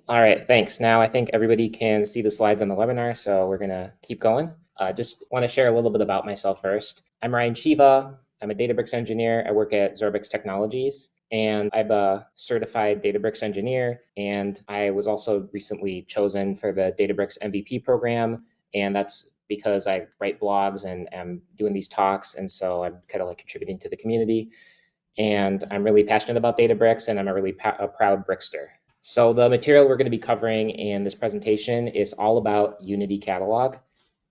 All right, thanks. Now I think everybody can see the slides on the webinar, so we're gonna keep going. Just want to share a little bit about myself first. I'm Ryan Shiva. I'm a Databricks engineer. I work at Xorbix Technologies, and I'm a certified Databricks engineer. And I was also recently chosen for the Databricks MVP program, and that's because I write blogs and am doing these talks, and so I'm kind of like contributing to the community. And I'm really passionate about Databricks, and I'm a proud Brickster. So the material we're going to be covering in this presentation is all about Unity Catalog.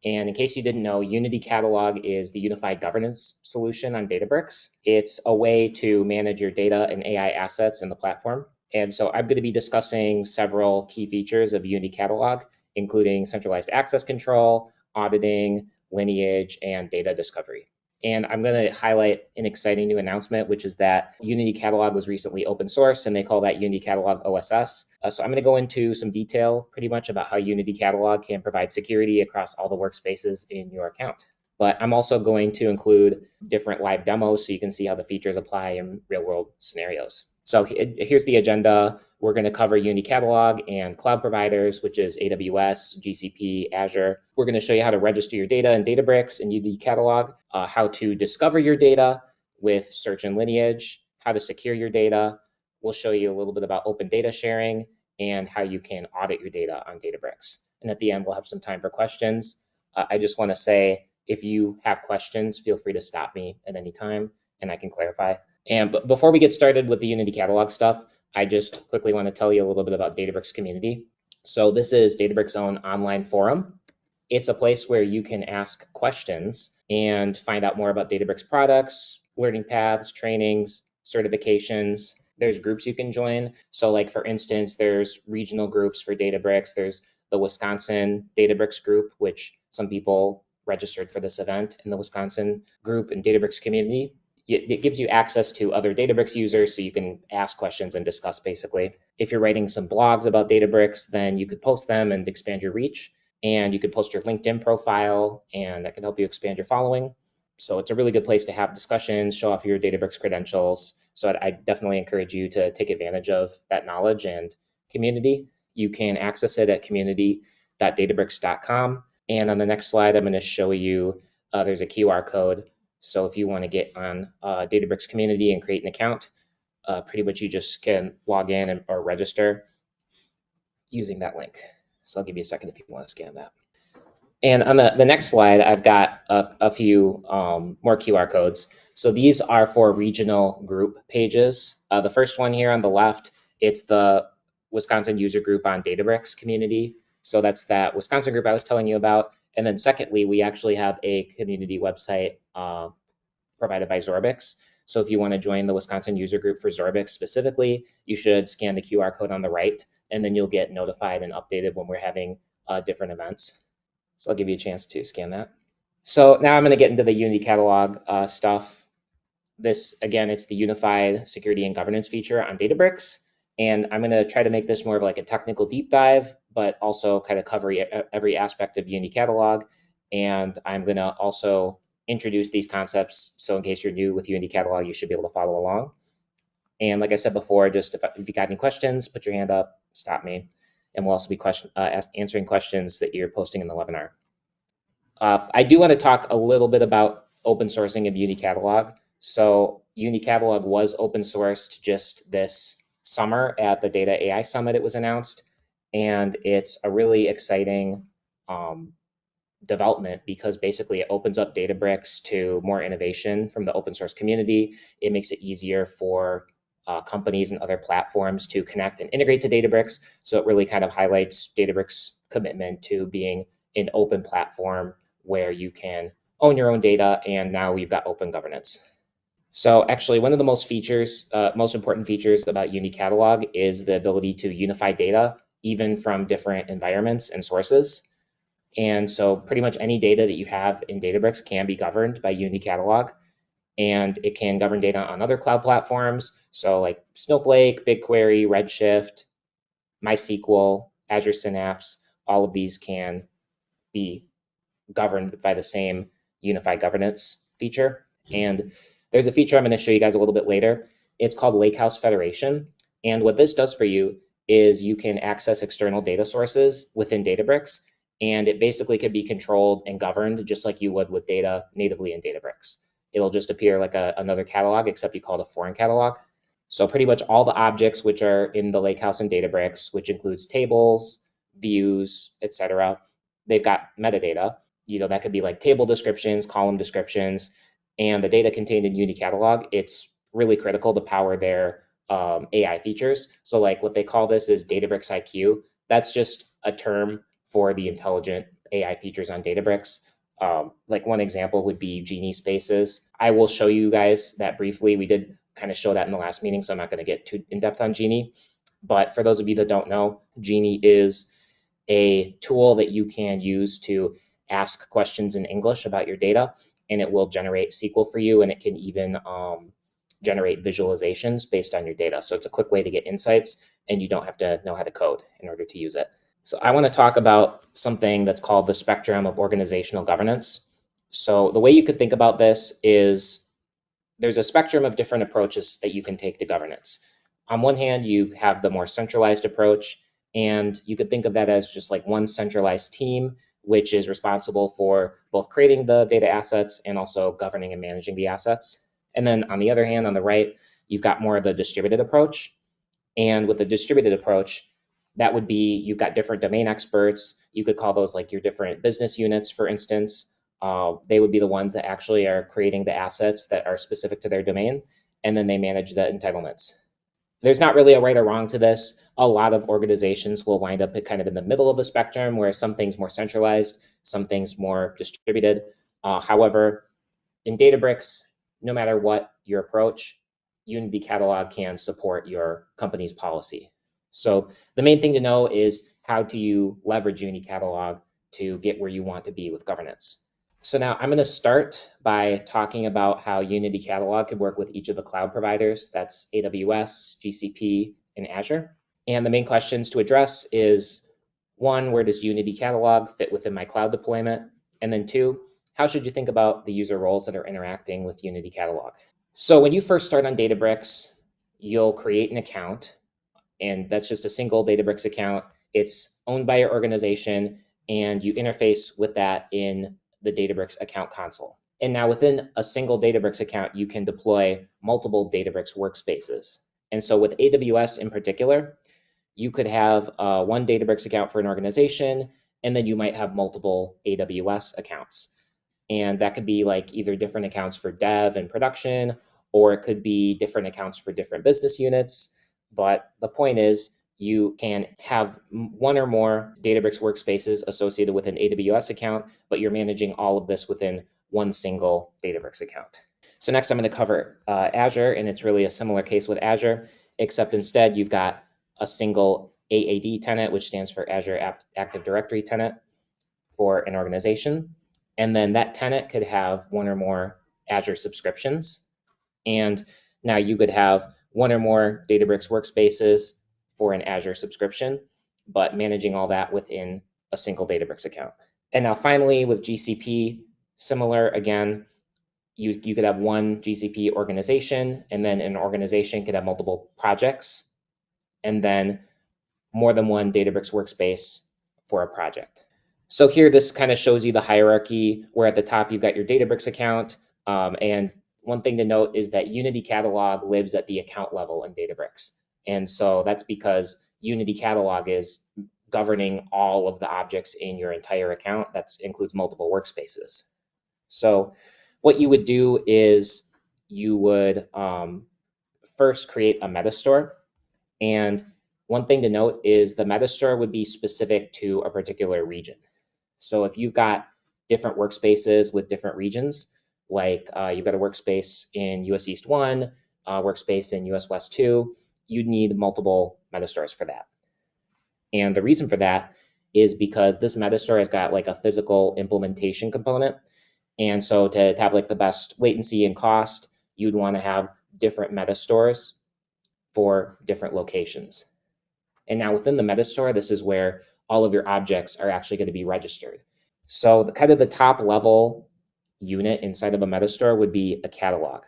And in case you didn't know, Unity Catalog is the unified governance solution on Databricks. It's a way to manage your data and AI assets in the platform. And so I'm going to be discussing several key features of Unity Catalog, including centralized access control, auditing, lineage, and data discovery. And I'm going to highlight an exciting new announcement, which is that Unity Catalog was recently open sourced, and they call that Unity Catalog OSS. So I'm going to go into some detail pretty much about how Unity Catalog can provide security across all the workspaces in your account. But I'm also going to include different live demos so you can see how the features apply in real world scenarios. So here's the agenda. We're going to cover Unity Catalog and cloud providers, which is AWS, GCP, Azure. We're going to show you how to register your data in Databricks and Unity Catalog, how to discover your data with search and lineage, how to secure your data. We'll show you a little bit about open data sharing and how you can audit your data on Databricks. And at the end, we'll have some time for questions. I just want to say, if you have questions, feel free to stop me at any time and I can clarify. And before we get started with the Unity Catalog stuff, I just quickly want to tell you a little bit about Databricks Community. So this is Databricks' own online forum. It's a place where you can ask questions and find out more about Databricks products, learning paths, trainings, certifications. There's groups you can join. So like for instance, there's regional groups for Databricks. There's the Wisconsin Databricks group, which some people registered for this event in the Wisconsin group and Databricks community. It gives you access to other Databricks users so you can ask questions and discuss basically. If you're writing some blogs about Databricks, then you could post them and expand your reach. And you could post your LinkedIn profile, and that can help you expand your following. So it's a really good place to have discussions, show off your Databricks credentials. So I definitely encourage you to take advantage of that knowledge and community. You can access it at community.databricks.com. And on the next slide, I'm going to show you there's a QR code. So if you want to get on Databricks community and create an account, pretty much you just can log in or register using that link. So I'll give you a second if you want to scan that. And on the next slide, I've got a few more QR codes. So these are for regional group pages. The first one here on the left, it's the Wisconsin User Group on Databricks community. So that's that Wisconsin group I was telling you about. And then secondly, we actually have a community website provided by Xorbix. So if you want to join the Wisconsin User Group for Xorbix specifically, you should scan the QR code on the right, and then you'll get notified and updated when we're having different events. So I'll give you a chance to scan that. So now I'm going to get into the Unity Catalog stuff. This, again, it's the unified security and governance feature on Databricks. And I'm going to try to make this more of like a technical deep dive, but also kind of cover every aspect of Unity Catalog. And I'm going to also introduce these concepts. So in case you're new with Unity Catalog, you should be able to follow along. And like I said before, just if you got any questions, put your hand up, stop me. And we'll also be answering questions that you're posting in the webinar. I do want to talk a little bit about open sourcing of Unity Catalog. So Unity Catalog was open sourced just this summer at the Data AI Summit. It was announced, and it's a really exciting development because basically it opens up Databricks to more innovation from the open source community. It makes it easier for companies and other platforms to connect and integrate to Databricks. So it really kind of highlights Databricks' commitment to being an open platform where you can own your own data, and now we've got open governance. So actually, one of the most important features about Unity Catalog is the ability to unify data, even from different environments and sources. And so pretty much any data that you have in Databricks can be governed by Unity Catalog, and it can govern data on other cloud platforms. So like Snowflake, BigQuery, Redshift, MySQL, Azure Synapse, all of these can be governed by the same unified governance feature. And there's a feature I'm going to show you guys a little bit later. It's called Lakehouse Federation. And what this does for you is you can access external data sources within Databricks, and it basically can be controlled and governed just like you would with data natively in Databricks. It'll just appear like another catalog, except you call it a foreign catalog. So pretty much all the objects which are in the Lakehouse and Databricks, which includes tables, views, etc., they've got metadata. That could be like table descriptions, column descriptions, and the data contained in Unity Catalog. It's really critical to power their AI features. So like what they call this is Databricks IQ. That's just a term for the intelligent AI features on Databricks. Like one example would be Genie spaces. I will show you guys that briefly. We did kind of show that in the last meeting, so I'm not going to get too in depth on Genie. But for those of you that don't know, Genie is a tool that you can use to ask questions in English about your data, and it will generate SQL for you, and it can even generate visualizations based on your data. So it's a quick way to get insights, and you don't have to know how to code in order to use it. So I want to talk about something that's called the spectrum of organizational governance. So the way you could think about this is there's a spectrum of different approaches that you can take to governance. On one hand, you have the more centralized approach, and you could think of that as just like one centralized team, which is responsible for both creating the data assets and also governing and managing the assets. And then on the other hand, on the right, you've got more of the distributed approach. And with the distributed approach, that would be you've got different domain experts. You could call those like your different business units, for instance. They would be the ones that actually are creating the assets that are specific to their domain, and then they manage the entitlements. There's not really a right or wrong to this. A lot of organizations will wind up kind of in the middle of the spectrum where some things more centralized, some things more distributed. However, in Databricks, no matter what your approach, Unity Catalog can support your company's policy. So the main thing to know is how do you leverage Unity Catalog to get where you want to be with governance. So now I'm going to start by talking about how Unity Catalog could work with each of the cloud providers. That's AWS, GCP, and Azure. And the main questions to address is one, where does Unity Catalog fit within my cloud deployment? And then two, how should you think about the user roles that are interacting with Unity Catalog? So when you first start on Databricks, you'll create an account, and that's just a single Databricks account. It's owned by your organization, and you interface with that in the Databricks account console. And now within a single Databricks account, you can deploy multiple Databricks workspaces. And so with AWS in particular, you could have one Databricks account for an organization, and then you might have multiple AWS accounts. And that could be like either different accounts for dev and production, or it could be different accounts for different business units. But the point is, you can have one or more Databricks workspaces associated with an AWS account, but you're managing all of this within one single Databricks account. So next I'm going to cover Azure, and it's really a similar case with Azure, except instead you've got a single AAD tenant, which stands for Azure Active Directory tenant for an organization. And then that tenant could have one or more Azure subscriptions. And now you could have one or more Databricks workspaces for an Azure subscription, but managing all that within a single Databricks account. And now finally with GCP, similar again, you could have one GCP organization, and then an organization could have multiple projects, and then more than one Databricks workspace for a project. So here, this kind of shows you the hierarchy, where at the top you've got your Databricks account. And one thing to note is that Unity Catalog lives at the account level in Databricks. And so that's because Unity Catalog is governing all of the objects in your entire account. That includes multiple workspaces. So what you would do is you would first create a metastore. And one thing to note is the metastore would be specific to a particular region. So if you've got different workspaces with different regions, like you've got a workspace in US East 1, workspace in US West 2, you'd need multiple metastores for that. And the reason for that is because this metastore has got like a physical implementation component. And so to have like the best latency and cost, you'd want to have different metastores for different locations. And now within the metastore, this is where all of your objects are actually going to be registered. So the kind of the top level unit inside of a metastore would be a catalog.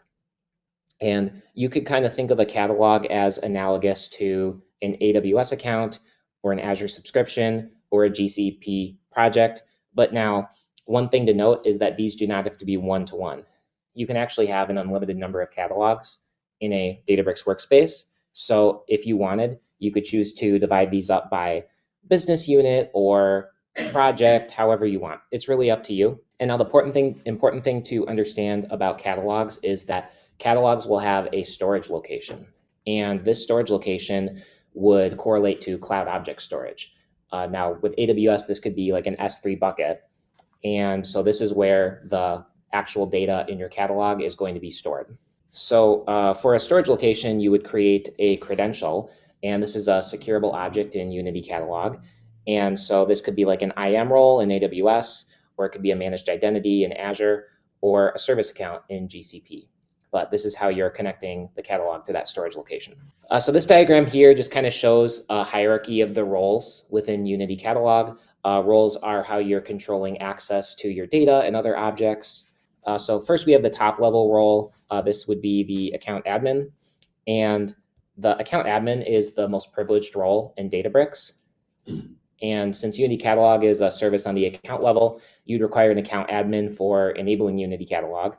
And you could kind of think of a catalog as analogous to an AWS account or an Azure subscription or a GCP project. But now, one thing to note is that these do not have to be one-to-one. You can actually have an unlimited number of catalogs in a Databricks workspace. So if you wanted, you could choose to divide these up by business unit or project, however you want. It's really up to you. And now the important thing to understand about catalogs is that catalogs will have a storage location. And this storage location would correlate to cloud object storage. Now with AWS, this could be like an S3 bucket. And so this is where the actual data in your catalog is going to be stored. So for a storage location, you would create a credential, and this is a secureable object in Unity Catalog. And so this could be like an IAM role in AWS, or it could be a managed identity in Azure, or a service account in GCP. But this is how you're connecting the catalog to that storage location. So this diagram here just kind of shows a hierarchy of the roles within Unity Catalog. Roles are how you're controlling access to your data and other objects. So first we have the top level role. This would be the account admin. And the account admin is the most privileged role in Databricks. And since Unity Catalog is a service on the account level, you'd require an account admin for enabling Unity Catalog.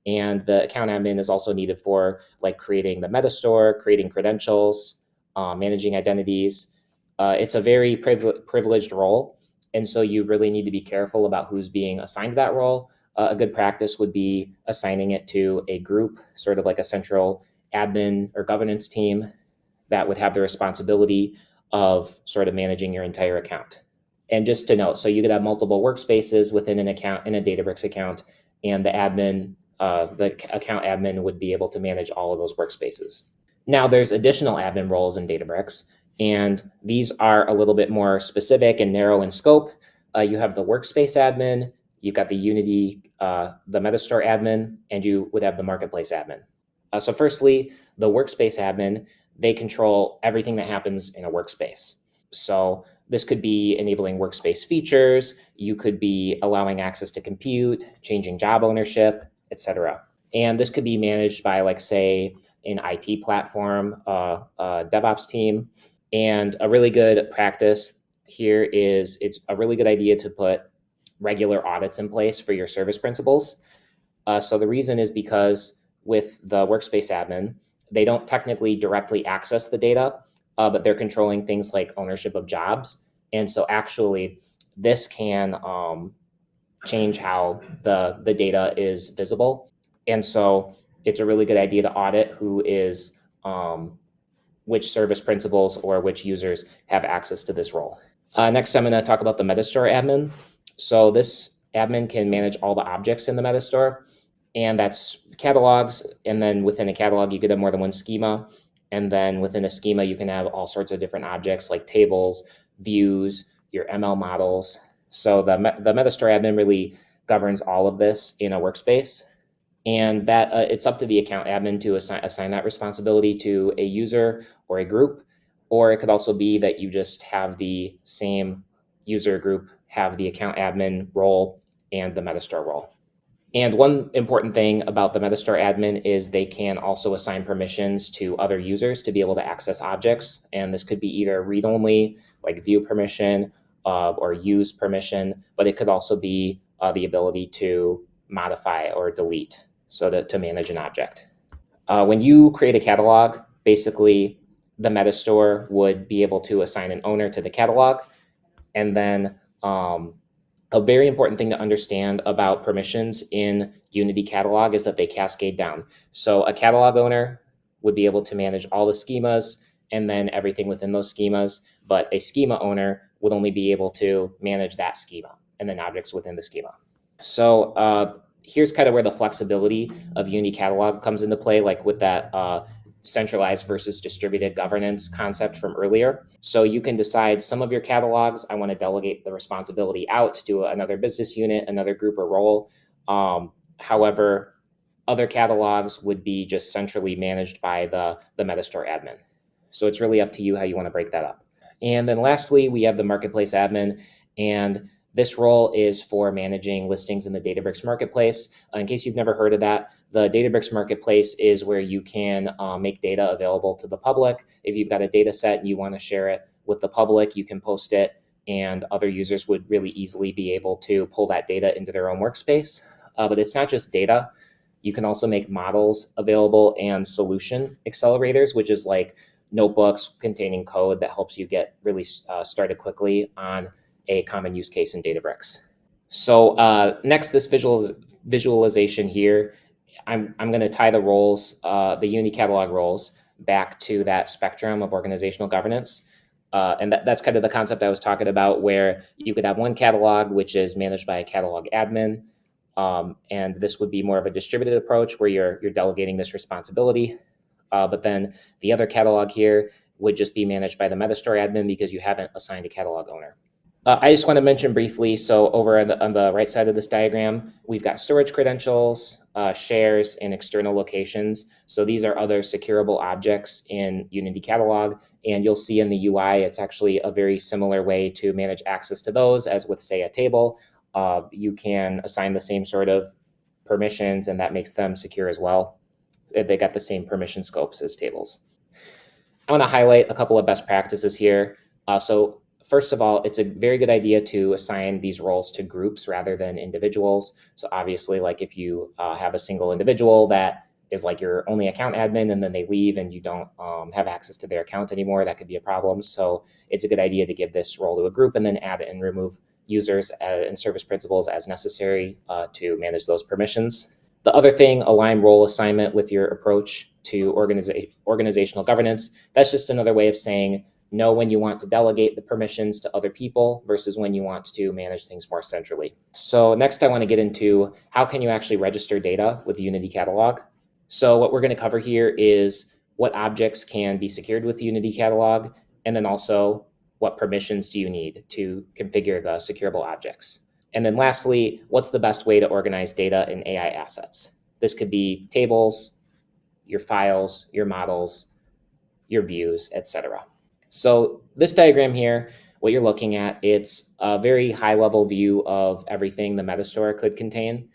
And the account admin is also needed for like creating the metastore, creating credentials, managing identities. It's a very privileged role. And so you really need to be careful about who's being assigned that role. A good practice would be assigning it to a group, sort of like a central admin or governance team that would have the responsibility of sort of managing your entire account. And just to note, so you could have multiple workspaces within an account, in a Databricks account, and the account admin would be able to manage all of those workspaces. Now there's additional admin roles in Databricks, and these are a little bit more specific and narrow in scope. You have the workspace admin, you've got the Unity, the metastore admin, and you would have the marketplace admin. So firstly, the workspace admin, they control everything that happens in a workspace. So this could be enabling workspace features, you could be allowing access to compute, changing job ownership, etc. And this could be managed by, like, say, an IT platform, a DevOps team. And a really good practice here is it's a really good idea to put regular audits in place for your service principals. So the reason is because with the workspace admin, they don't technically directly access the data, but they're controlling things like ownership of jobs. And so actually, this can change how the data is visible. And so it's a really good idea to audit who is, which service principals or which users have access to this role. Next, I'm going to talk about the metastore admin. So this admin can manage all the objects in the metastore, and that's catalogs. And then within a catalog, you could have more than one schema. And then within a schema, you can have all sorts of different objects like tables, views, your ML models. So the metastore admin really governs all of this in a workspace. And that it's up to the account admin to assign that responsibility to a user or a group. Or it could also be that you just have the same user group have the account admin role and the metastore role. And one important thing about the metastore admin is they can also assign permissions to other users to be able to access objects. And this could be either read-only, like view permission, or use permission, but it could also be the ability to modify or delete, so to manage an object. When you create a catalog, basically the metastore would be able to assign an owner to the catalog. And then a very important thing to understand about permissions in Unity Catalog is that they cascade down. So a catalog owner would be able to manage all the schemas and then everything within those schemas, but a schema owner would only be able to manage that schema and then objects within the schema. So here's kind of where the flexibility of Unity Catalog comes into play, like with that centralized versus distributed governance concept from earlier. So you can decide some of your catalogs, I want to delegate the responsibility out to another business unit, another group or role. However, other catalogs would be just centrally managed by the metastore admin. So it's really up to you how you want to break that up. And then lastly, we have the marketplace admin, and this role is for managing listings in the Databricks marketplace. In case you've never heard of that, The Databricks Marketplace is where you can make data available to the public. If you've got a data set and you want to share it with the public, you can post it, and other users would really easily be able to pull that data into their own workspace. But it's not just data. You can also make models available and solution accelerators, which is like notebooks containing code that helps you get really started quickly on a common use case in Databricks. So next, this visualization here, I'm going to tie the roles, the Unity catalog roles, back to that spectrum of organizational governance. And that's kind of the concept I was talking about, where you could have one catalog, which is managed by a catalog admin. And this would be more of a distributed approach where you're delegating this responsibility. But then the other catalog here would just be managed by the Metastore admin because you haven't assigned a catalog owner. I just want to mention briefly, so over on the right side of this diagram, we've got storage credentials, shares, and external locations. So these are other securable objects in Unity Catalog, and you'll see in the UI, it's actually a very similar way to manage access to those as with, say, a table. You can assign the same sort of permissions, and that makes them secure as well. They got the same permission scopes as tables. I want to highlight a couple of best practices here. So first of all, it's a very good idea to assign these roles to groups rather than individuals. So obviously, like if you have a single individual that is like your only account admin and then they leave and you don't have access to their account anymore, that could be a problem. So it's a good idea to give this role to a group and then add and remove users and service principals as necessary to manage those permissions. The other thing, align role assignment with your approach to organizational governance. That's just another way of saying know when you want to delegate the permissions to other people versus when you want to manage things more centrally. So next I want to get into how can you actually register data with Unity Catalog. So what we're going to cover here is what objects can be secured with Unity Catalog, and then also what permissions do you need to configure the secureable objects. And then lastly, what's the best way to organize data in AI assets? This could be tables, your files, your models, your views, etc. So this diagram here, what you're looking at, it's a very high level view of everything the Metastore could contain.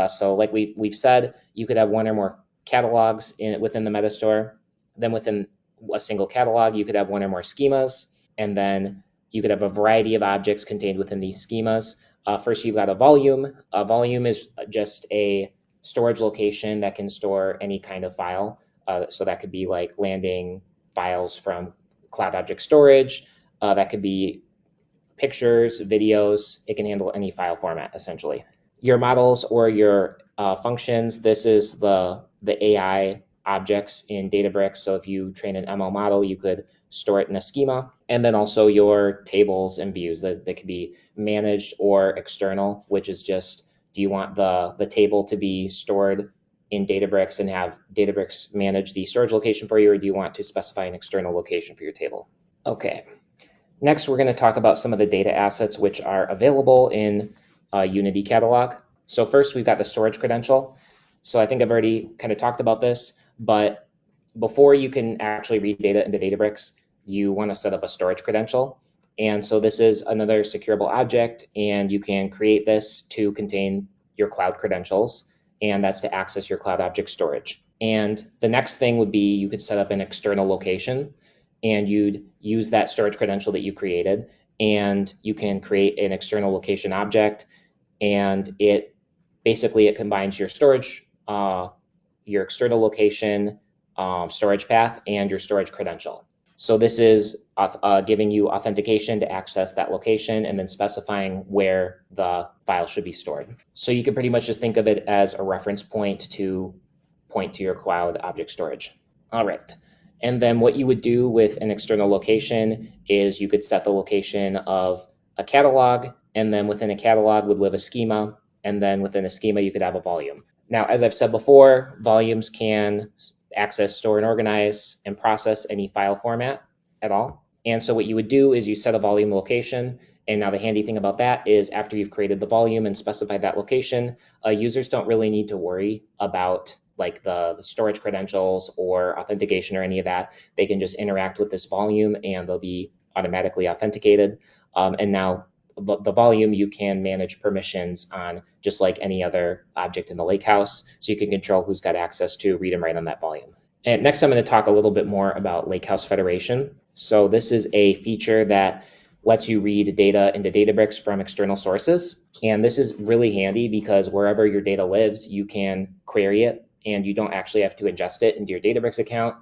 So like we've said, you could have one or more catalogs within the Metastore. Then within a single catalog, you could have one or more schemas. And then you could have a variety of objects contained within these schemas. First, you've got a volume. A volume is just a storage location that can store any kind of file. So that could be like landing files from Cloud Object Storage. That could be pictures, videos. It can handle any file format, essentially. Your models or your functions, this is the AI objects in Databricks. So if you train an ML model, you could store it in a schema. And then also your tables and views that could be managed or external, which is just, do you want the table to be stored in Databricks and have Databricks manage the storage location for you, or do you want to specify an external location for your table? Okay. Next, we're going to talk about some of the data assets which are available in Unity Catalog. So first, we've got the storage credential. So I think I've already kind of talked about this, but before you can actually read data into Databricks, you want to set up a storage credential. And so this is another secureable object, and you can create this to contain your cloud credentials, and that's to access your cloud object storage. And the next thing would be you could set up an external location, and you'd use that storage credential that you created, and you can create an external location object, and it combines your storage, your external location, storage path, and your storage credential. So this is giving you authentication to access that location and then specifying where the file should be stored. So you can pretty much just think of it as a reference point to point to your cloud object storage. All right. And then what you would do with an external location is you could set the location of a catalog, and then within a catalog would live a schema, and then within a schema you could have a volume. Now, as I've said before, volumes can access, store, and organize and process any file format at all. And so what you would do is you set a volume location. And now the handy thing about that is after you've created the volume and specified that location, users don't really need to worry about like the storage credentials or authentication or any of that. They can just interact with this volume and they'll be automatically authenticated. And now the volume, you can manage permissions on just like any other object in the Lakehouse. So you can control who's got access to read and write on that volume. And next, I'm going to talk a little bit more about Lakehouse Federation. So this is a feature that lets you read data into Databricks from external sources. And this is really handy because wherever your data lives, you can query it and you don't actually have to ingest it into your Databricks account.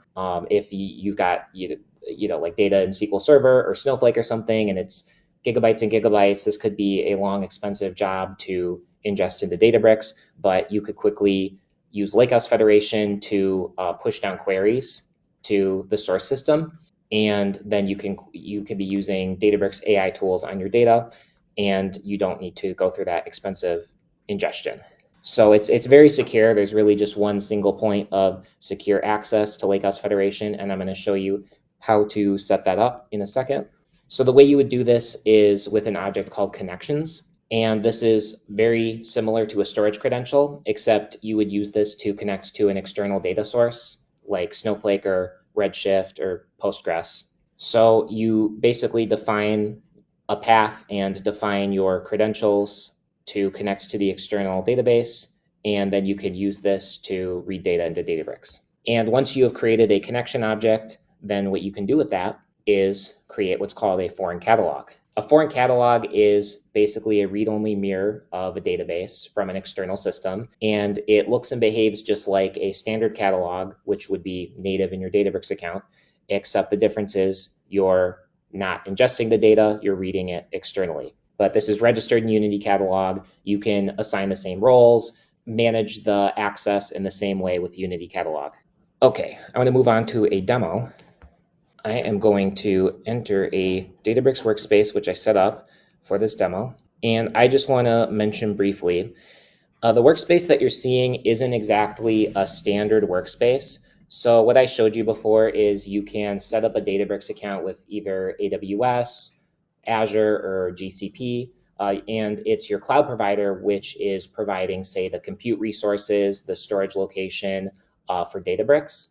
If you've got like data in SQL Server or Snowflake or something, and it's gigabytes and gigabytes, this could be a long, expensive job to ingest into Databricks, but you could quickly use Lakehouse Federation to push down queries to the source system, and then you can be using Databricks AI tools on your data, and you don't need to go through that expensive ingestion. So it's very secure. There's really just one single point of secure access to Lakehouse Federation, and I'm going to show you how to set that up in a second. So the way you would do this is with an object called connections. And this is very similar to a storage credential, except you would use this to connect to an external data source like Snowflake or Redshift or Postgres. So you basically define a path and define your credentials to connect to the external database, and then you can use this to read data into Databricks. And once you have created a connection object, then what you can do with that is create what's called a foreign catalog. A foreign catalog is basically a read-only mirror of a database from an external system, and it looks and behaves just like a standard catalog, which would be native in your Databricks account, except the difference is you're not ingesting the data, you're reading it externally. But this is registered in Unity Catalog. You can assign the same roles, manage the access in the same way with Unity Catalog. Okay, I'm going to move on to a demo. I am going to enter a Databricks workspace, which I set up for this demo. And I just want to mention briefly, the workspace that you're seeing isn't exactly a standard workspace. So what I showed you before is you can set up a Databricks account with either AWS, Azure, or GCP, and it's your cloud provider which is providing, say, the compute resources, the storage location for Databricks.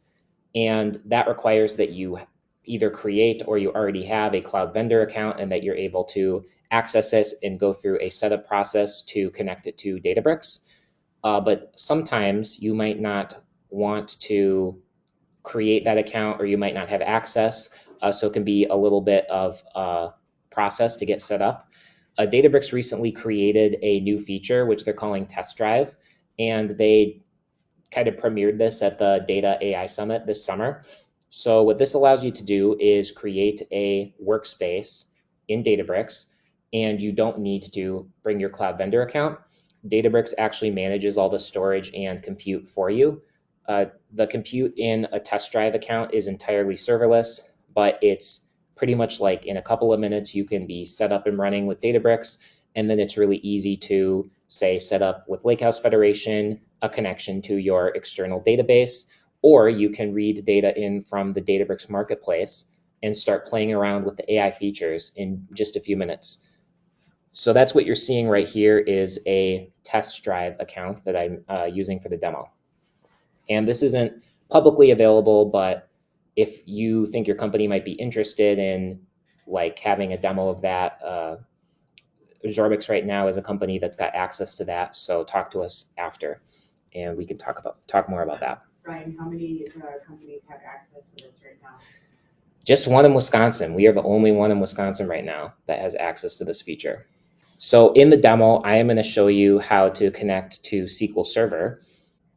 And that requires that you either create or you already have a cloud vendor account and that you're able to access this and go through a setup process to connect it to Databricks. But sometimes you might not want to create that account or you might not have access. So it can be a little bit of a process to get set up. Databricks recently created a new feature, which they're calling Test Drive, and they kind of premiered this at the Data AI Summit this summer. So what this allows you to do is create a workspace in Databricks, and you don't need to bring your cloud vendor account. Databricks actually manages all the storage and compute for you. The compute in a test drive account is entirely serverless, but it's pretty much like in a couple of minutes you can be set up and running with Databricks, and then it's really easy to, say, set up with Lakehouse Federation a connection to your external database, or you can read data in from the Databricks marketplace and start playing around with the AI features in just a few minutes. So that's what you're seeing right here is a test drive account that I'm using for the demo. And this isn't publicly available, but if you think your company might be interested in like having a demo of that, Xorbix right now is a company that's got access to that. So talk to us after, and we can talk more about that. Ryan, how many companies have access to this right now? Just one in Wisconsin. We are the only one in Wisconsin right now that has access to this feature. So in the demo, I am going to show you how to connect to SQL Server.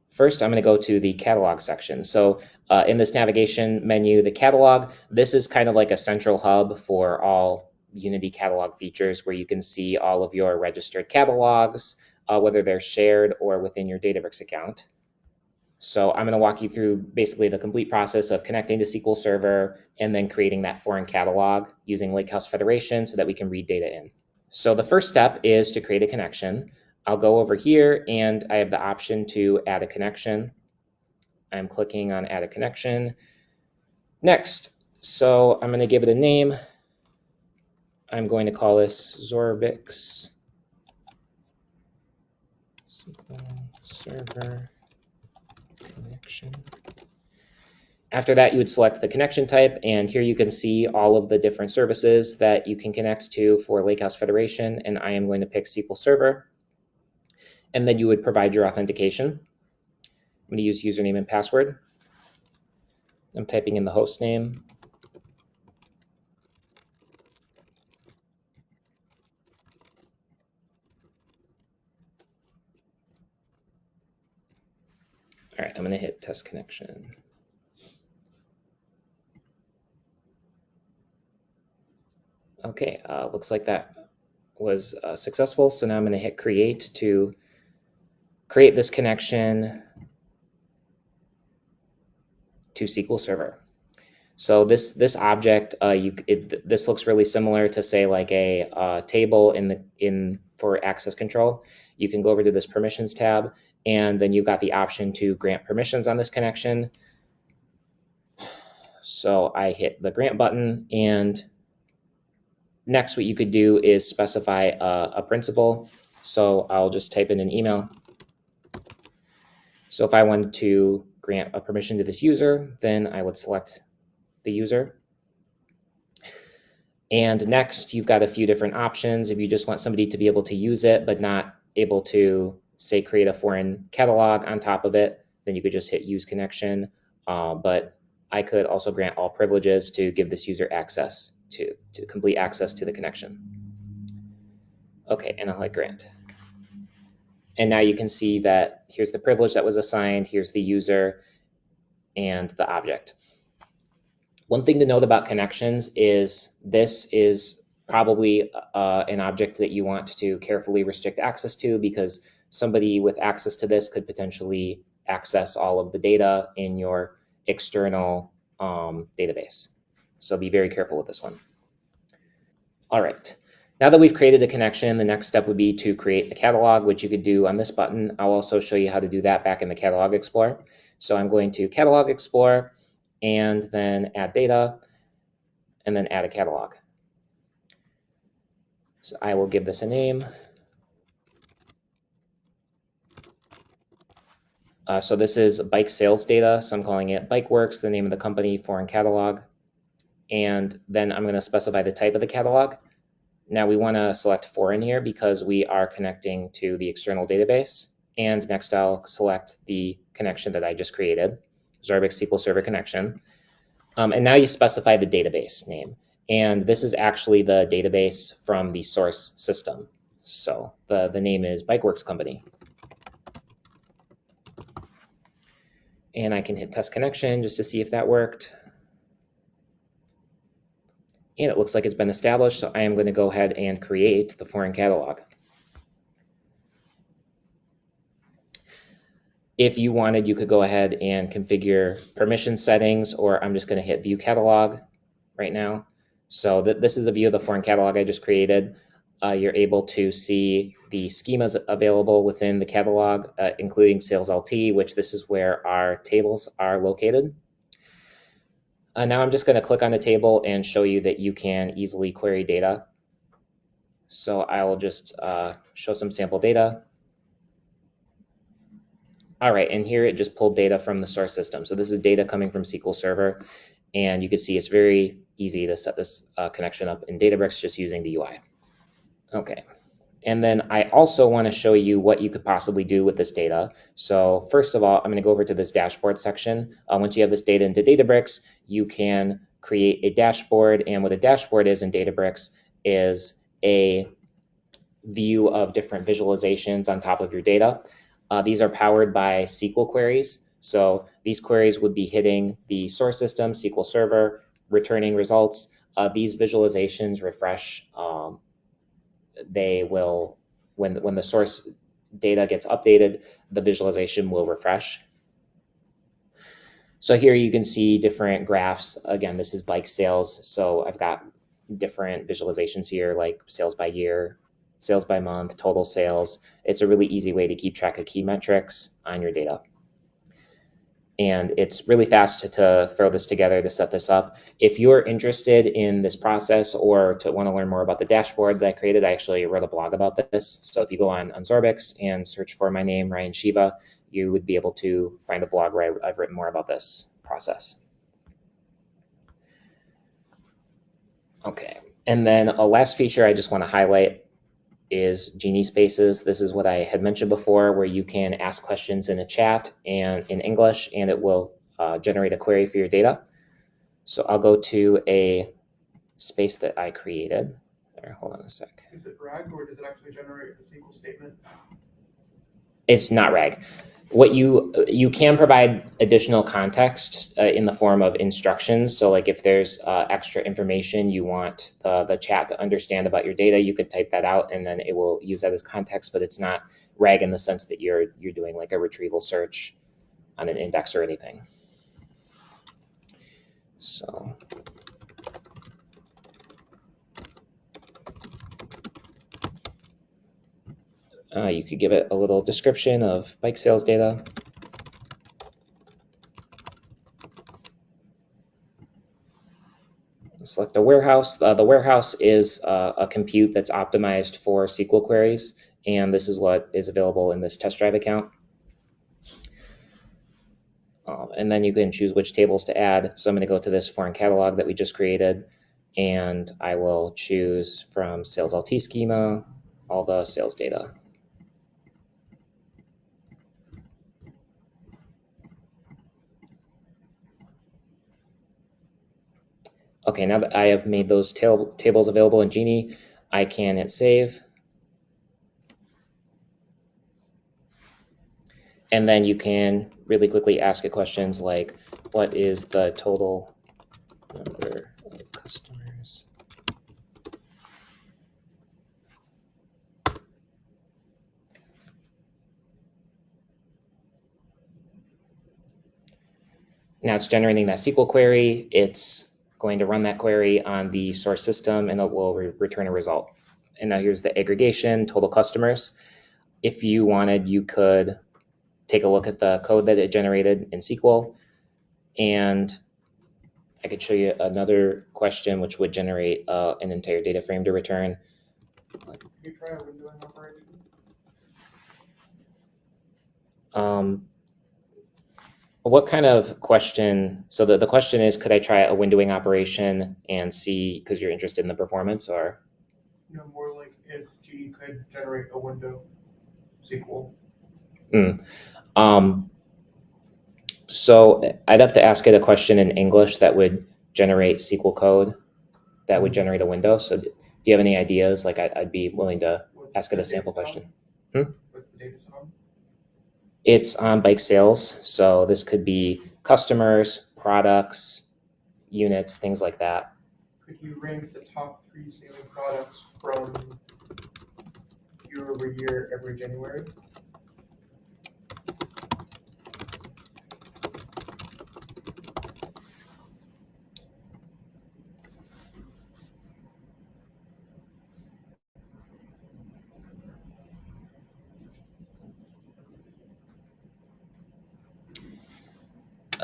First, I'm going to go to the catalog section. So in this navigation menu, the catalog, this is kind of like a central hub for all Unity catalog features where you can see all of your registered catalogs, whether they're shared or within your Databricks account. So I'm going to walk you through basically the complete process of connecting to SQL Server and then creating that foreign catalog using Lakehouse Federation so that we can read data in. So the first step is to create a connection. I'll go over here and I have the option to add a connection. I'm clicking on add a connection. Next, so I'm going to give it a name. I'm going to call this Xorbix SQL Server connection. After that, you would select the connection type, and here you can see all of the different services that you can connect to for Lakehouse Federation, and I am going to pick SQL Server. And then you would provide your authentication. I'm going to use username and password. I'm typing in the host name. All right, I'm going to hit test connection. Okay, looks like that was successful. So now I'm going to hit create to create this connection to SQL Server. So this object, this looks really similar to, say, like a table for access control. You can go over to this permissions tab, and then you've got the option to grant permissions on this connection. So I hit the grant button, and next what you could do is specify a principal. So I'll just type in an email. So if I wanted to grant a permission to this user, then I would select the user. And next, you've got a few different options. If you just want somebody to be able to use it, but not able to, say, create a foreign catalog on top of it, then you could just hit use connection. But I could also grant all privileges to give this user access to complete access to the connection. Okay, and I'll hit grant. And now you can see that here's the privilege that was assigned, here's the user, and the object. One thing to note about connections is this is probably an object that you want to carefully restrict access to, because somebody with access to this could potentially access all of the data in your external database. So be very careful with this one. All right. Now that we've created a connection, the next step would be to create a catalog, which you could do on this button. I'll also show you how to do that back in the Catalog Explorer. So I'm going to Catalog Explorer, and then add data, and then add a catalog. So I will give this a name. So this is bike sales data, so I'm calling it BikeWorks, the name of the company, foreign catalog. And then I'm going to specify the type of the catalog. Now we want to select foreign here because we are connecting to the external database. And next I'll select the connection that I just created, Xorbix SQL Server connection. And now you specify the database name. And this is actually the database from the source system. So the name is BikeWorks Company. And I can hit test connection just to see if that worked. And it looks like it's been established, so I am going to go ahead and create the foreign catalog. If you wanted, you could go ahead and configure permission settings, or I'm just going to hit view catalog right now. So this is a view of the foreign catalog I just created. You're able to see the schemas available within the catalog, including sales LT, which this is where our tables are located. Now I'm just going to click on the table and show you that you can easily query data. So I will just show some sample data. All right, and here it just pulled data from the source system. So this is data coming from SQL Server, and you can see it's very easy to set this connection up in Databricks just using the UI. Okay, and then I also want to show you what you could possibly do with this data. So first of all, I'm going to go over to this dashboard section. Once you have this data into Databricks, you can create a dashboard, and what a dashboard is in Databricks is a view of different visualizations on top of your data. These are powered by SQL queries. So these queries would be hitting the source system, SQL Server, returning results. These visualizations refresh. They will, when the source data gets updated, the visualization will refresh. So here you can see different graphs. Again, this is bike sales. So I've got different visualizations here, like sales by year, sales by month, total sales. It's a really easy way to keep track of key metrics on your data. And it's really fast to throw this together, to set this up. If you're interested in this process or to want to learn more about the dashboard that I created, I actually wrote a blog about this. So if you go on Xorbix and search for my name, Ryan Shiva, you would be able to find a blog where I've written more about this process. Okay, and then a last feature I just want to highlight is Genie Spaces. This is what I had mentioned before, where you can ask questions in a chat and in English, and it will generate a query for your data. So I'll go to a space that I created. There, hold on a sec. Is it RAG or does it actually generate a SQL statement? It's not RAG. What you can provide additional context in the form of instructions. So like if there's extra information you want the chat to understand about your data, you could type that out and then it will use that as context, but it's not RAG in the sense that you're doing like a retrieval search on an index or anything. So you could give it a little description of bike sales data. Select the warehouse. The warehouse is a compute that's optimized for SQL queries, and this is what is available in this test drive account. And then you can choose which tables to add. So I'm going to go to this foreign catalog that we just created, and I will choose from sales LT schema, all the sales data. Okay, now that I have made those tables available in Genie, I can hit save. And then you can really quickly ask it questions like, what is the total number of customers? Now it's generating that SQL query. It's going to run that query on the source system and it will return a result. And now here's the aggregation, total customers. If you wanted, you could take a look at the code that it generated in SQL, and I could show you another question which would generate an entire data frame to return. Can you try a windowing operation? What kind of question? So the question is, could I try a windowing operation and see, because you're interested in the performance, or? No, more like if Genie could generate a window SQL. So I'd have to ask it a question in English that would generate SQL code that would generate a window. So do you have any ideas? Like I'd be willing to ask it a sample question. What's the data set on? It's on bike sales. So this could be customers, products, units, things like that. Could you rank the top 3 selling products from year over year every January?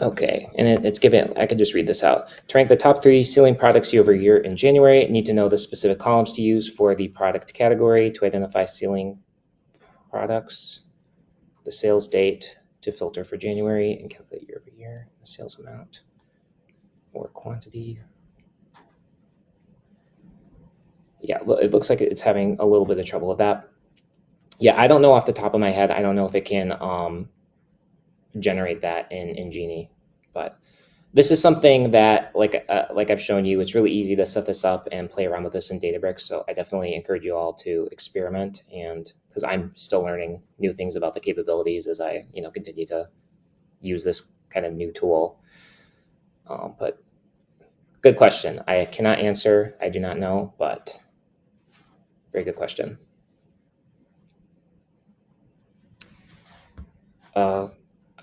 Okay, and it's given, I could just read this out. To rank the top 3 ceiling products year over year in January, need to know the specific columns to use for the product category to identify ceiling products, the sales date to filter for January and calculate year over year, the sales amount or quantity. Yeah, it looks like it's having a little bit of trouble with that. Yeah, I don't know off the top of my head. I don't know if it can generate that in Genie, but this is something that, like I've shown you, it's really easy to set this up and play around with this in Databricks. So I definitely encourage you all to experiment, and because I'm still learning new things about the capabilities as I continue to use this kind of new tool. But good question. I cannot answer. I do not know, but very good question.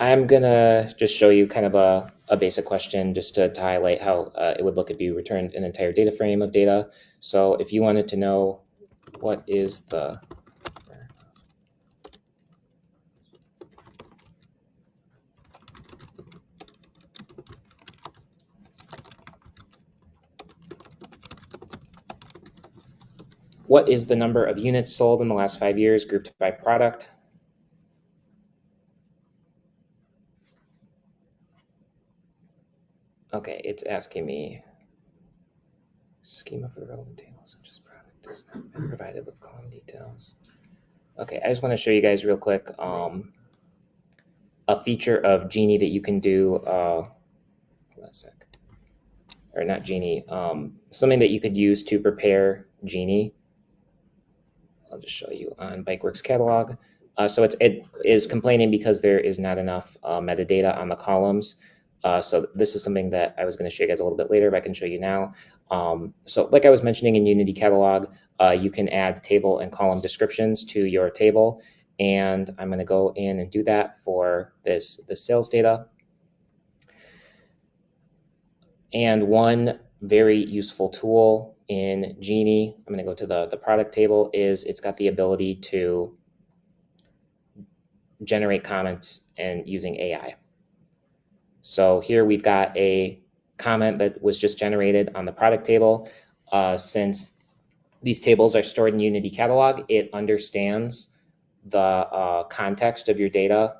I'm gonna just show you kind of a basic question just to highlight how it would look if you returned an entire data frame of data. So if you wanted to know what is the number of units sold in the last 5 years grouped by product? Okay, it's asking me Schema for the relevant tables, which is product has not been provided with column details. Okay, I just want to show you guys real quick a feature of Genie that you can do. Hold on a sec. Or not Genie. Something that you could use to prepare Genie. I'll just show you on Bikeworks catalog. So it is complaining because there is not enough metadata on the columns. So this is something that I was going to show you guys a little bit later, but I can show you now. So like I was mentioning in Unity Catalog, you can add table and column descriptions to your table. And I'm going to go in and do that for this sales data. And one very useful tool in Genie, I'm going to go to the product table, is it's got the ability to generate comments and using AI. So here we've got a comment that was just generated on the product table. Since these tables are stored in Unity Catalog, it understands the context of your data,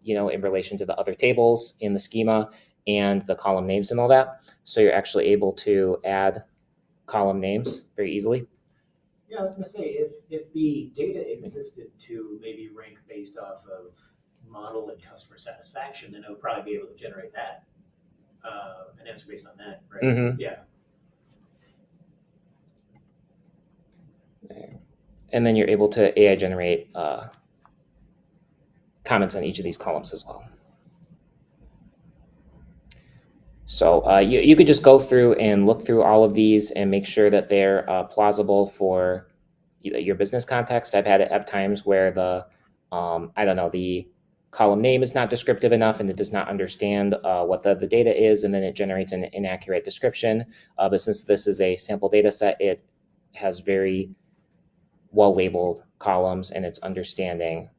in relation to the other tables in the schema and the column names and all that. So you're actually able to add column names very easily. Yeah, I was going to say, if the data existed to maybe rank based off of model and customer satisfaction, then it would probably be able to generate that, an answer based on that, right? Mm-hmm. Yeah. And then you're able to AI generate comments on each of these columns as well. So you could just go through and look through all of these and make sure that they're plausible for your business context. I've had it have times where the column name is not descriptive enough and it does not understand what the data is, and then it generates an inaccurate description. But since this is a sample data set, it has very well labeled columns and it's understanding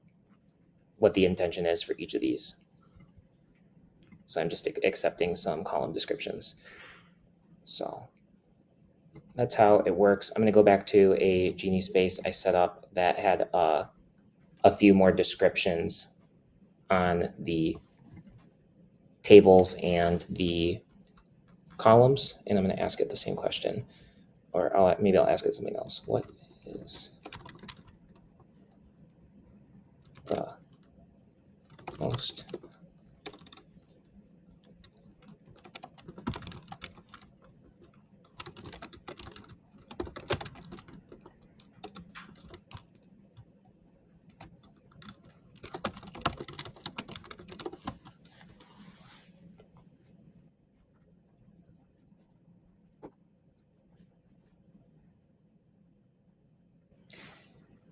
what the intention is for each of these. So I'm just accepting some column descriptions. So that's how it works. I'm going to go back to a Genie space I set up that had a few more descriptions on the tables and the columns, and I'm going to ask it the same question, or maybe I'll ask it something else. What is the most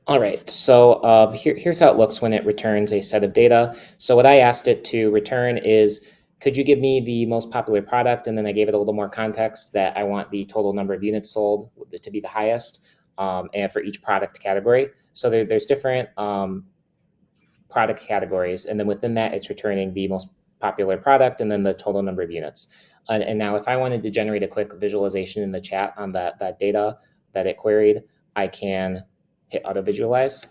All right, so here's how it looks when it returns a set of data. So what I asked it to return is, could you give me the most popular product? And then I gave it a little more context that I want the total number of units sold to be the highest, and for each product category. So there's different product categories, and then within that, it's returning the most popular product and then the total number of units. And now if I wanted to generate a quick visualization in the chat on that data that it queried, I can hit auto visualize.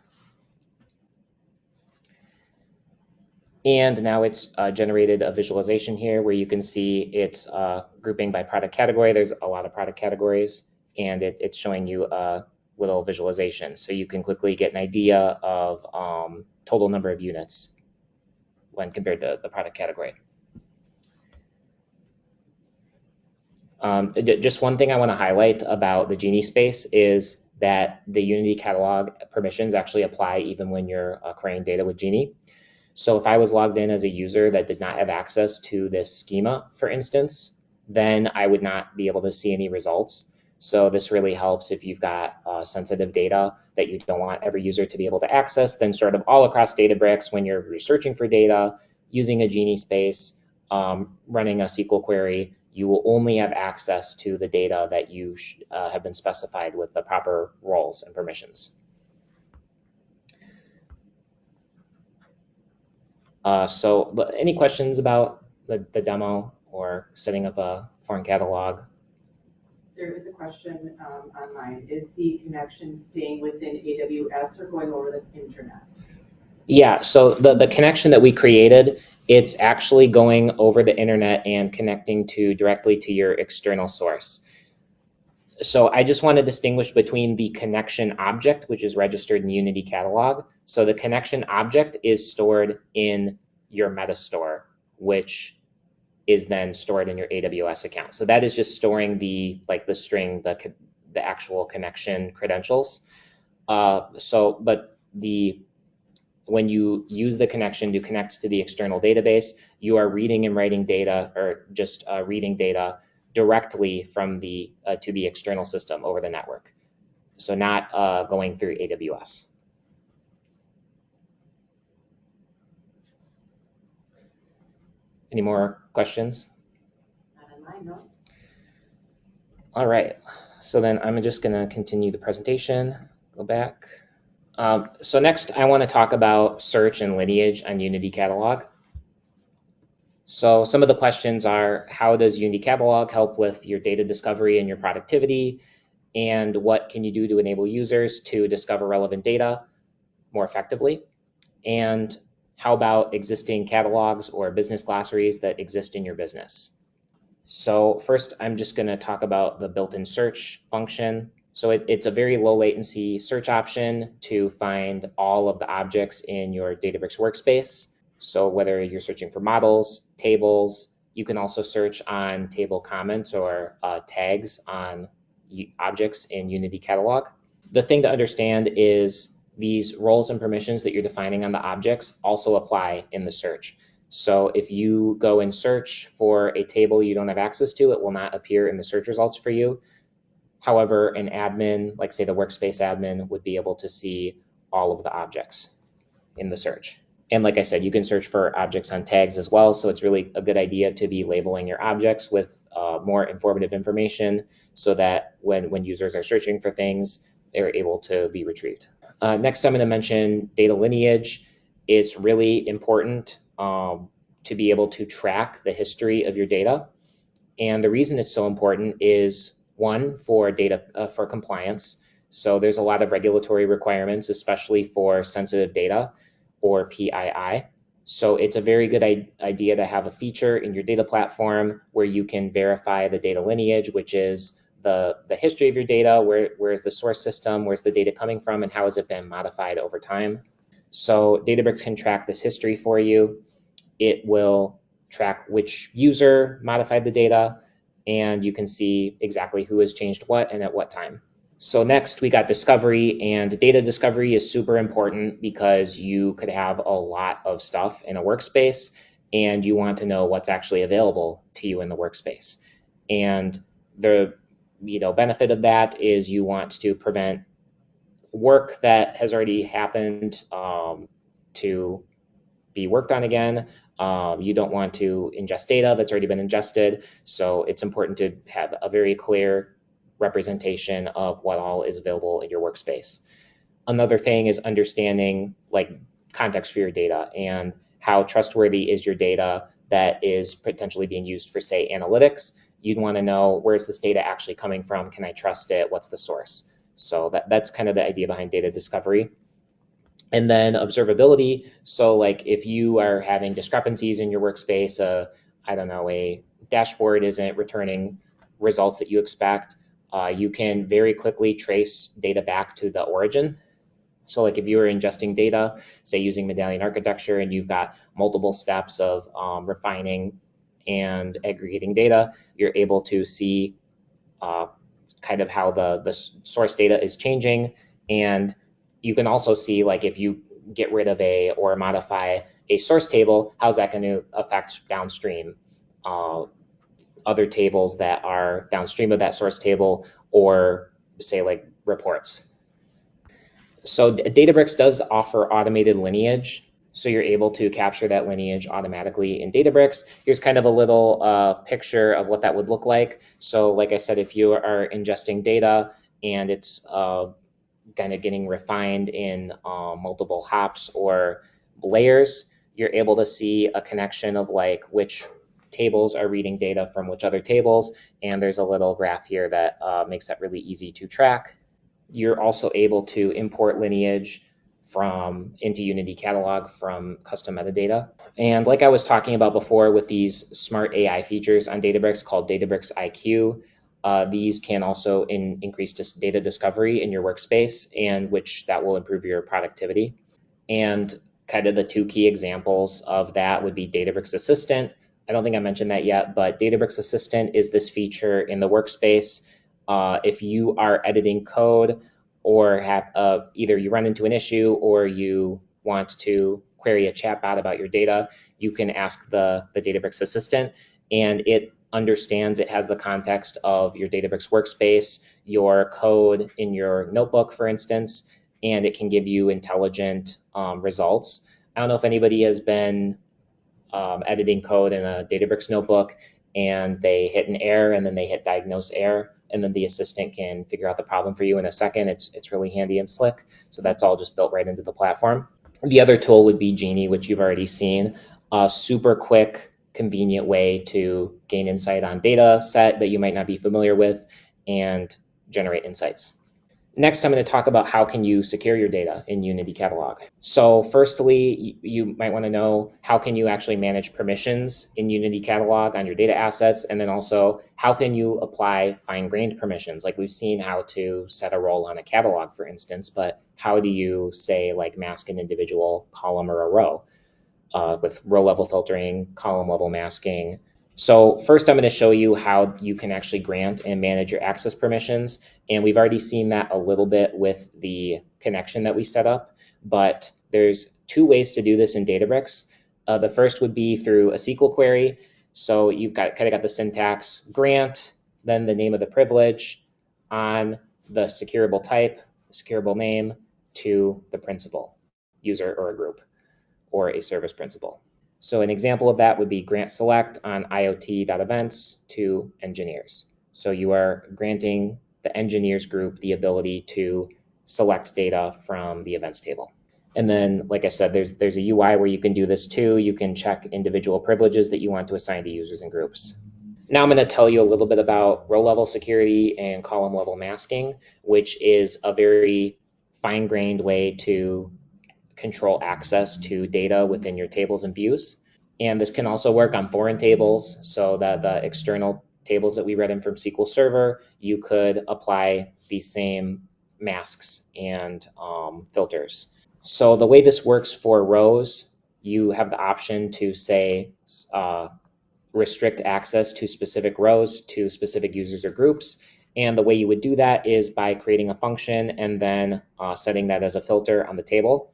And now it's generated a visualization here where you can see it's grouping by product category. There's a lot of product categories, and it's showing you a little visualization. So you can quickly get an idea of total number of units when compared to the product category. Just one thing I want to highlight about the Genie space is that the Unity catalog permissions actually apply even when you're querying data with Genie. So if I was logged in as a user that did not have access to this schema, for instance, then I would not be able to see any results. So this really helps if you've got sensitive data that you don't want every user to be able to access, then sort of all across Databricks when you're searching for data, using a Genie space, running a SQL query, you will only have access to the data that you have been specified with the proper roles and permissions. So any questions about the demo or setting up a foreign catalog? There is a question online. Is the connection staying within AWS or going over the internet? Yeah, so the connection that we created, it's actually going over the internet and connecting directly to your external source. So I just want to distinguish between the connection object, which is registered in Unity Catalog. So the connection object is stored in your Metastore, which is then stored in your AWS account. So that is just storing the string, the actual connection credentials. But when you use the connection to connect to the external database, you are reading and writing data, or just reading data directly from to the external system over the network. So not going through AWS. Any more questions? Not on mine, no. All right. So then I'm just going to continue the presentation. Go back. So next, I want to talk about search and lineage on Unity Catalog. So some of the questions are, how does Unity Catalog help with your data discovery and your productivity? And what can you do to enable users to discover relevant data more effectively? And how about existing catalogs or business glossaries that exist in your business? So first, I'm just going to talk about the built-in search function. So it's a very low latency search option to find all of the objects in your Databricks workspace. So whether you're searching for models, tables, you can also search on table comments or tags on objects in Unity Catalog. The thing to understand is these roles and permissions that you're defining on the objects also apply in the search. So if you go and search for a table you don't have access to, it will not appear in the search results for you. However, an admin, like say the workspace admin, would be able to see all of the objects in the search. And like I said, you can search for objects on tags as well. So it's really a good idea to be labeling your objects with more informative information so that when users are searching for things, they're able to be retrieved. Next, I'm going to mention data lineage. It's really important to be able to track the history of your data. And the reason it's so important is, one, for data for compliance. So there's a lot of regulatory requirements, especially for sensitive data or PII. So it's a very good idea to have a feature in your data platform where you can verify the data lineage, which is the history of your data, where's the source system, where's the data coming from, and how has it been modified over time. So Databricks can track this history for you. It will track which user modified the data, and you can see exactly who has changed what and at what time. So next, we got discovery, and data discovery is super important because you could have a lot of stuff in a workspace and you want to know what's actually available to you in the workspace. And the benefit of that is you want to prevent work that has already happened to be worked on again. You don't want to ingest data that's already been ingested. So it's important to have a very clear representation of what all is available in your workspace. Another thing is understanding context for your data and how trustworthy is your data that is potentially being used for, say, analytics. You'd want to know, where's this data actually coming from? Can I trust it? What's the source? So that's kind of the idea behind data discovery. And then observability. So if you are having discrepancies in your workspace, a dashboard isn't returning results that you expect, you can very quickly trace data back to the origin. So if you are ingesting data, say using Medallion architecture, and you've got multiple steps of refining and aggregating data, you're able to see kind of how the source data is changing. And you can also see if you get rid of or modify a source table, how's that going to affect downstream other tables that are downstream of that source table, or say reports. So Databricks does offer automated lineage, so you're able to capture that lineage automatically in Databricks. Here's kind of a little picture of what that would look like. So like I said, if you are ingesting data and it's kind of getting refined in multiple hops or layers, you're able to see a connection of which tables are reading data from which other tables. And there's a little graph here that makes that really easy to track. You're also able to import lineage into Unity Catalog from custom metadata. And like I was talking about before with these smart AI features on Databricks called Databricks IQ, these can also increase data discovery in your workspace, and which that will improve your productivity. And kind of the two key examples of that would be Databricks Assistant. I don't think I mentioned that yet, but Databricks Assistant is this feature in the workspace. If you are editing code or have either you run into an issue or you want to query a chatbot about your data, you can ask the Databricks Assistant, and it understands, it has the context of your Databricks workspace, your code in your notebook, for instance, and it can give you intelligent results. I don't know if anybody has been editing code in a Databricks notebook and they hit an error and then they hit diagnose error, and then the assistant can figure out the problem for you in a second. It's really handy and slick. So that's all just built right into the platform. The other tool would be Genie, which you've already seen. A super quick, convenient way to gain insight on data set that you might not be familiar with and generate insights. Next, I'm going to talk about how can you secure your data in Unity Catalog. So firstly, you might want to know how can you actually manage permissions in Unity Catalog on your data assets, and then also how can you apply fine-grained permissions, like we've seen how to set a role on a catalog, for instance, but how do you say like mask an individual column or a row with row level filtering, column level masking. So first I'm going to show you how you can actually grant and manage your access permissions. And we've already seen that a little bit with the connection that we set up, but there's two ways to do this in Databricks. The first would be through a SQL query. So you've got the syntax grant, then the name of the privilege on the securable type, securable name to the principal, user or a group, or a service principal. So an example of that would be grant select on IoT.events to engineers. So you are granting the engineers group the ability to select data from the events table. And then, like I said, there's a UI where you can do this too. You can check individual privileges that you want to assign to users and groups. Now I'm going to tell you a little bit about row level security and column level masking, which is a very fine-grained way to control access to data within your tables and views. And this can also work on foreign tables, so that the external tables that we read in from SQL Server, you could apply these same masks and filters. So the way this works for rows, you have the option to say restrict access to specific rows to specific users or groups. And the way you would do that is by creating a function and then setting that as a filter on the table.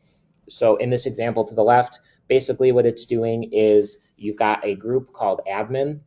So in this example to the left, basically what it's doing is you've got a group called admin,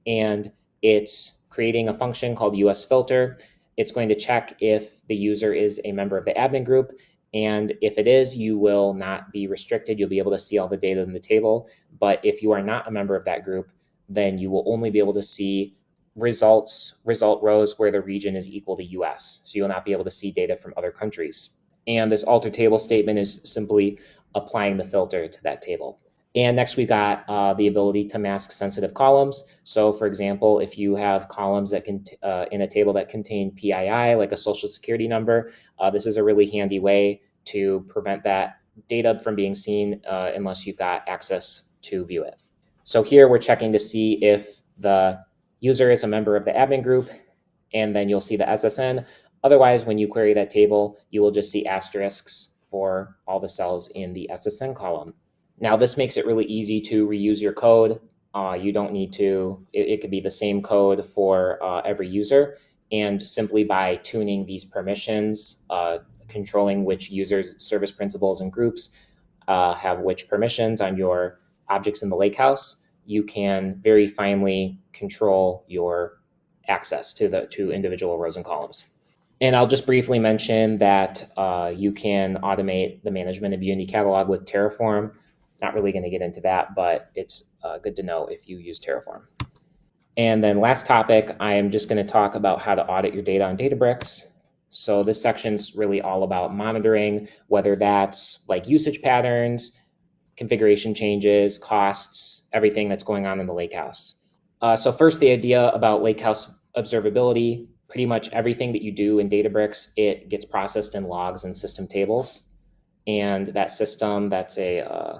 and it's creating a function called usFilter. It's going to check if the user is a member of the admin group, and if it is, you will not be restricted. You'll be able to see all the data in the table. But if you are not a member of that group, then you will only be able to see result rows where the region is equal to US. So you'll not be able to see data from other countries. And this alter table statement is simply applying the filter to that table. And next we got the ability to mask sensitive columns. So for example, if you have columns that can in a table that contain PII, like a social security number, this is a really handy way to prevent that data from being seen unless you've got access to view it. So here we're checking to see if the user is a member of the admin group, and then you'll see the SSN. Otherwise, when you query that table, you will just see asterisks for all the cells in the SSN column. Now, this makes it really easy to reuse your code. You don't need to, it could be the same code for every user. And simply by tuning these permissions, controlling which users, service principals, and groups have which permissions on your objects in the Lakehouse, you can very finely control your access to individual rows and columns. And I'll just briefly mention that you can automate the management of Unity Catalog with Terraform. Not really going to get into that, but it's good to know if you use Terraform. And then last topic, I am just going to talk about how to audit your data on Databricks. So this section's really all about monitoring, whether that's like usage patterns, configuration changes, costs, everything that's going on in the Lakehouse. So first, the idea about Lakehouse observability. Pretty much everything that you do in Databricks, it gets processed in logs and system tables. And that system, that's I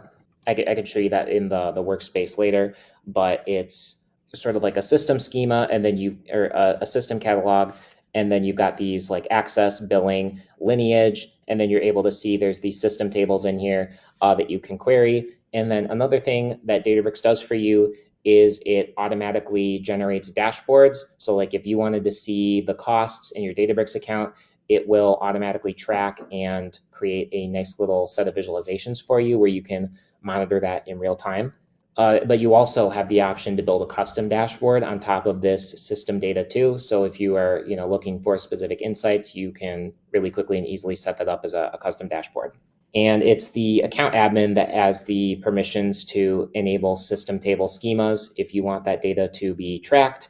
could show you that in the workspace later, but it's sort of like a system schema, and then a system catalog, and then you've got these like access, billing, lineage, and then you're able to see there's these system tables in here that you can query. And then another thing that Databricks does for you is it automatically generates dashboards. So like if you wanted to see the costs in your Databricks account, it will automatically track and create a nice little set of visualizations for you where you can monitor that in real time. But you also have the option to build a custom dashboard on top of this system data too. So if you are looking for specific insights, you can really quickly and easily set that up as a custom dashboard. And it's the account admin that has the permissions to enable system table schemas if you want that data to be tracked.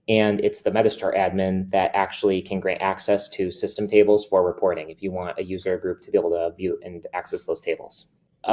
And it's the Metastore admin that actually can grant access to system tables for reporting if you want a user group to be able to view and access those tables.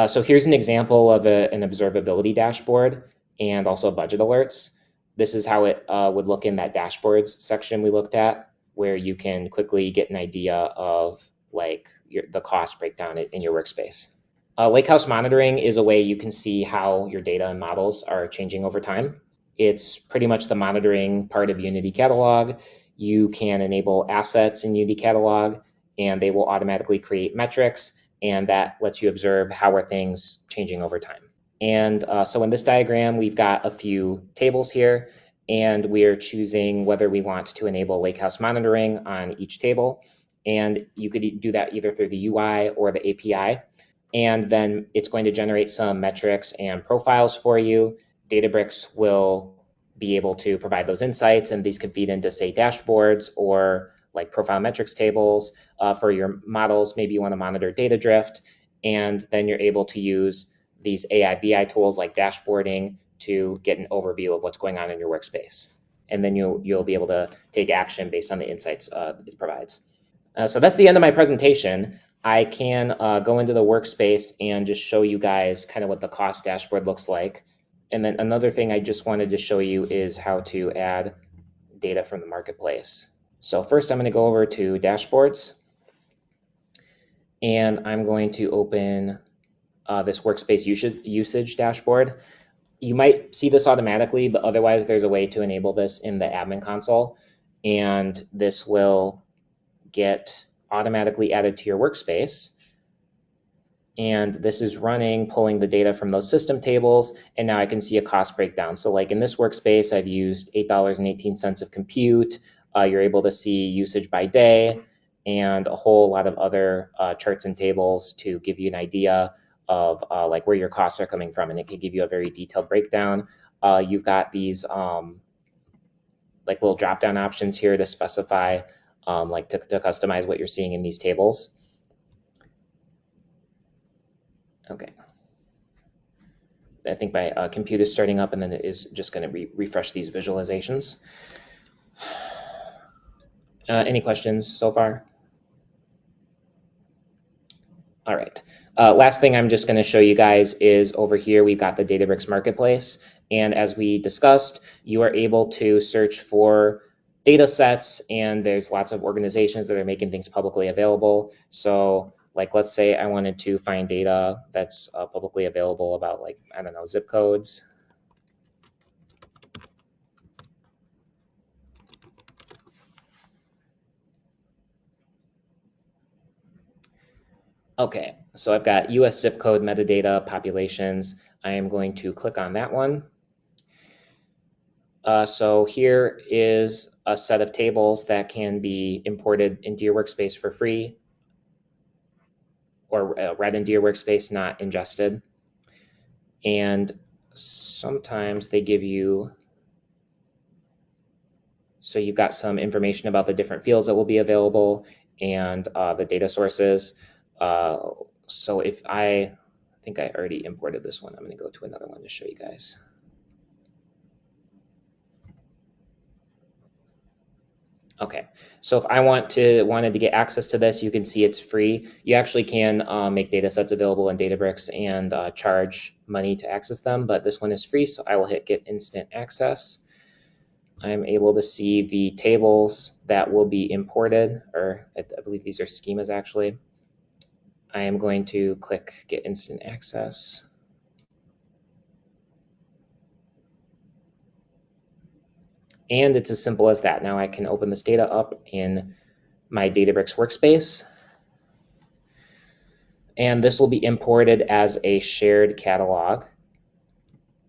So here's an example of an observability dashboard and also budget alerts. This is how it would look in that dashboards section we looked at, where you can quickly get an idea of like the cost breakdown in your workspace. Lakehouse monitoring is a way you can see how your data and models are changing over time. It's pretty much the monitoring part of Unity Catalog. You can enable assets in Unity Catalog, and they will automatically create metrics, and that lets you observe how are things changing over time. And so in this diagram, we've got a few tables here, and we are choosing whether we want to enable Lakehouse monitoring on each table. And you could do that either through the UI or the API. And then it's going to generate some metrics and profiles for you. Databricks will be able to provide those insights, and these can feed into, say, dashboards or like profile metrics tables for your models. Maybe you want to monitor data drift, and then you're able to use these AI BI tools like dashboarding to get an overview of what's going on in your workspace. And then you'll be able to take action based on the insights it provides. So that's the end of my presentation. I can go into the workspace and just show you guys kind of what the cost dashboard looks like. And then another thing I just wanted to show you is how to add data from the marketplace. So first I'm going to go over to dashboards, and I'm going to open this workspace usage dashboard. You might see this automatically, but otherwise there's a way to enable this in the admin console, and this will get automatically added to your workspace. And this is running, pulling the data from those system tables, and now I can see a cost breakdown. So like in this workspace, I've used $8.18 of compute. You're able to see usage by day and a whole lot of other charts and tables to give you an idea of like where your costs are coming from, and it can give you a very detailed breakdown. You've got these like little drop-down options here to specify like to customize what you're seeing in these tables. Okay. I think my computer is starting up, and then it is just going to refresh these visualizations. Any questions so far? All right. Last thing I'm just going to show you guys is over here, we've got the Databricks Marketplace. And as we discussed, you are able to search for data sets, and there's lots of organizations that are making things publicly available. So like, let's say I wanted to find data that's publicly available about, like, I don't know, zip codes. Okay, so I've got US zip code metadata populations. I am going to click on that one. So here is a set of tables that can be imported into your workspace for free, or read into your workspace, not ingested. And sometimes they give you, so you've got some information about the different fields that will be available and the data sources. So if I think I already imported this one, I'm going to go to another one to show you guys. Okay, so if I wanted to get access to this, you can see it's free. You actually can make data sets available in Databricks and charge money to access them, but this one is free, so I will hit Get Instant Access. I'm able to see the tables that will be imported, or I believe these are schemas actually. I am going to click Get Instant Access. And it's as simple as that. Now I can open this data up in my Databricks workspace. And this will be imported as a shared catalog.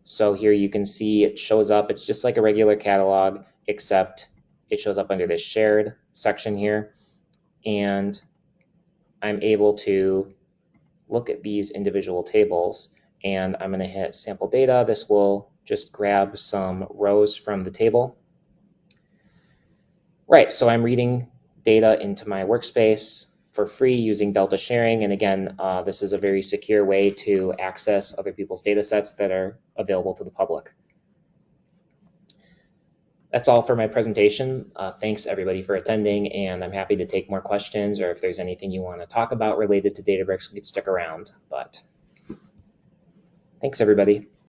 So here you can see it shows up. It's just like a regular catalog, except it shows up under this shared section here. And I'm able to look at these individual tables, and I'm going to hit sample data. This will just grab some rows from the table. Right, so I'm reading data into my workspace for free using Delta sharing. And again, this is a very secure way to access other people's data sets that are available to the public. That's all for my presentation. Thanks everybody for attending, and I'm happy to take more questions, or if there's anything you want to talk about related to Databricks, we could stick around. But thanks everybody.